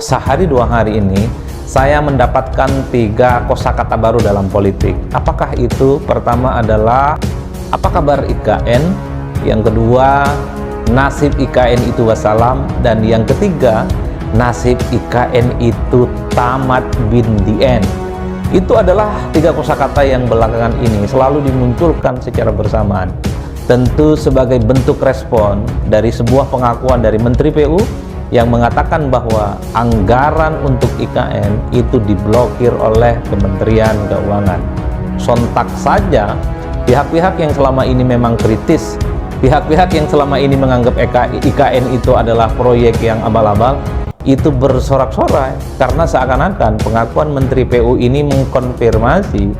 Sehari dua hari ini saya mendapatkan 3 kosakata baru dalam politik. Apakah itu? Pertama adalah apa kabar IKN, yang kedua nasib IKN itu wassalam, dan yang ketiga nasib IKN itu tamat bin the end. Itu adalah 3 kosakata yang belakangan ini selalu dimunculkan secara bersamaan, tentu sebagai bentuk respon dari sebuah pengakuan dari Menteri PU yang mengatakan bahwa anggaran untuk IKN itu diblokir oleh Kementerian Keuangan. Sontak saja pihak-pihak yang selama ini memang kritis, pihak-pihak yang selama ini menganggap IKN itu adalah proyek yang abal-abal, itu bersorak-sorai karena seakan-akan pengakuan Menteri PU ini mengkonfirmasi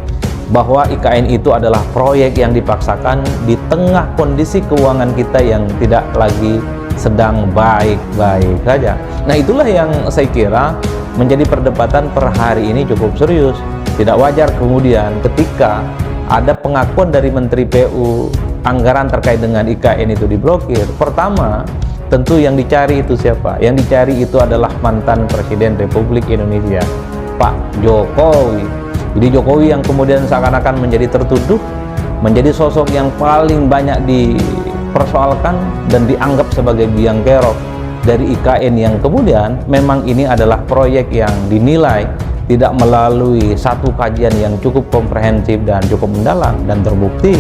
bahwa IKN itu adalah proyek yang dipaksakan di tengah kondisi keuangan kita yang tidak lagi sedang baik-baik saja. Nah, itulah yang saya kira menjadi perdebatan per hari ini cukup serius. Tidak wajar kemudian ketika ada pengakuan dari Menteri PU anggaran terkait dengan IKN itu diblokir. Pertama, tentu yang dicari itu siapa? Yang dicari itu adalah mantan Presiden Republik Indonesia, Pak Jokowi. Jadi Jokowi yang kemudian seakan-akan menjadi tertuduh, menjadi sosok yang paling banyak dipersoalkan dan dianggap sebagai biang kerok dari IKN, yang kemudian memang ini adalah proyek yang dinilai tidak melalui satu kajian yang cukup komprehensif dan cukup mendalam. Dan terbukti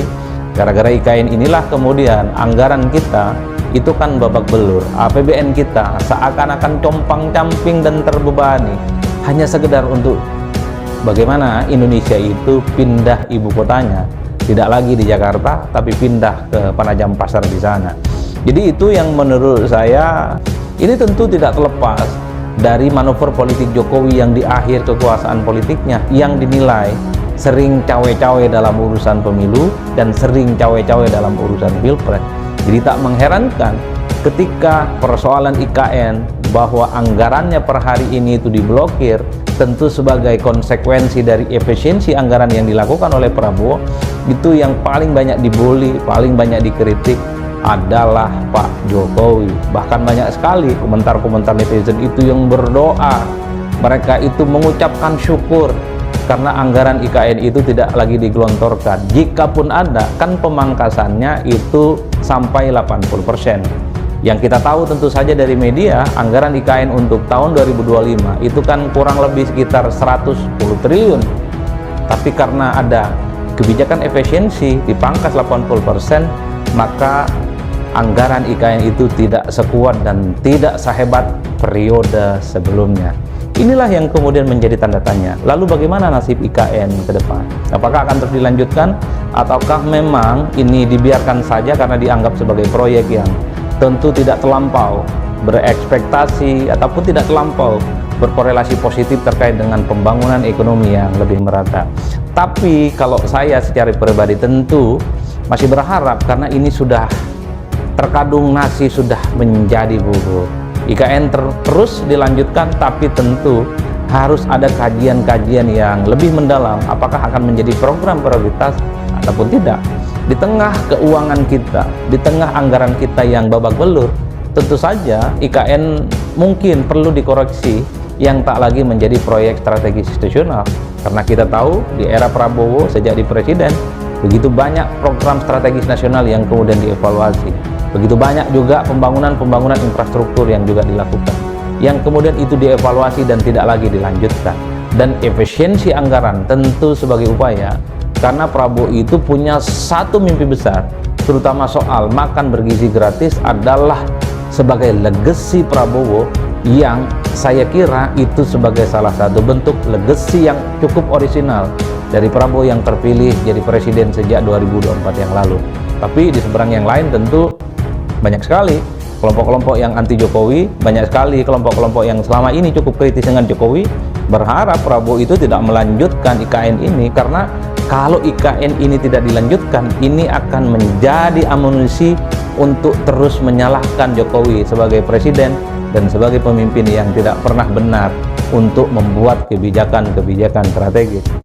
gara-gara IKN inilah kemudian anggaran kita itu kan babak belur. APBN kita seakan-akan compang-camping dan terbebani hanya sekedar untuk bagaimana Indonesia itu pindah ibu kotanya, tidak lagi di Jakarta tapi pindah ke Penajam Pasar di sana. Jadi itu yang menurut saya ini tentu tidak terlepas dari manuver politik Jokowi yang di akhir kekuasaan politiknya, yang dinilai sering cawe-cawe dalam urusan pemilu dan sering cawe-cawe dalam urusan pilpres. Jadi tak mengherankan ketika persoalan IKN bahwa anggarannya per hari ini itu diblokir, tentu sebagai konsekuensi dari efisiensi anggaran yang dilakukan oleh Prabowo. Itu yang paling banyak dibully, paling banyak dikritik adalah Pak Jokowi. Bahkan banyak sekali komentar-komentar netizen itu yang berdoa, mereka itu mengucapkan syukur karena anggaran IKN itu tidak lagi digelontorkan. Jikapun ada, kan pemangkasannya itu sampai 80%. Yang kita tahu tentu saja dari media, anggaran IKN untuk tahun 2025 itu kan kurang lebih sekitar 110 triliun. Tapi karena ada kebijakan efisiensi dipangkas 80%, maka anggaran IKN itu tidak sekuat dan tidak sehebat periode sebelumnya. Inilah yang kemudian menjadi tanda tanya. Lalu bagaimana nasib IKN ke depan? Apakah akan terus dilanjutkan ataukah memang ini dibiarkan saja karena dianggap sebagai proyek yang tentu tidak terlampau berekspektasi ataupun tidak terlampau berkorelasi positif terkait dengan pembangunan ekonomi yang lebih merata. Tapi kalau saya secara pribadi tentu masih berharap, karena ini sudah terkadung nasi sudah menjadi bubur. IKN terus dilanjutkan, tapi tentu harus ada kajian-kajian yang lebih mendalam apakah akan menjadi program prioritas ataupun tidak. Di tengah keuangan kita, di tengah anggaran kita yang babak belur, tentu saja IKN mungkin perlu dikoreksi yang tak lagi menjadi proyek strategis institusional. Karena kita tahu di era Prabowo sejak di presiden, begitu banyak program strategis nasional yang kemudian dievaluasi. Begitu banyak juga pembangunan infrastruktur yang juga dilakukan, yang kemudian itu dievaluasi dan tidak lagi dilanjutkan. Dan efisiensi anggaran tentu sebagai upaya, karena Prabowo itu punya satu mimpi besar, terutama soal makan bergizi gratis adalah sebagai legacy Prabowo, yang saya kira itu sebagai salah satu bentuk legacy yang cukup orisinal dari Prabowo yang terpilih jadi presiden sejak 2024 yang lalu. Tapi di seberang yang lain tentu banyak sekali kelompok-kelompok yang anti Jokowi, banyak sekali kelompok-kelompok yang selama ini cukup kritis dengan Jokowi, berharap Prabowo itu tidak melanjutkan IKN ini, karena kalau IKN ini tidak dilanjutkan, ini akan menjadi amunisi untuk terus menyalahkan Jokowi sebagai presiden dan sebagai pemimpin yang tidak pernah benar untuk membuat kebijakan-kebijakan strategis.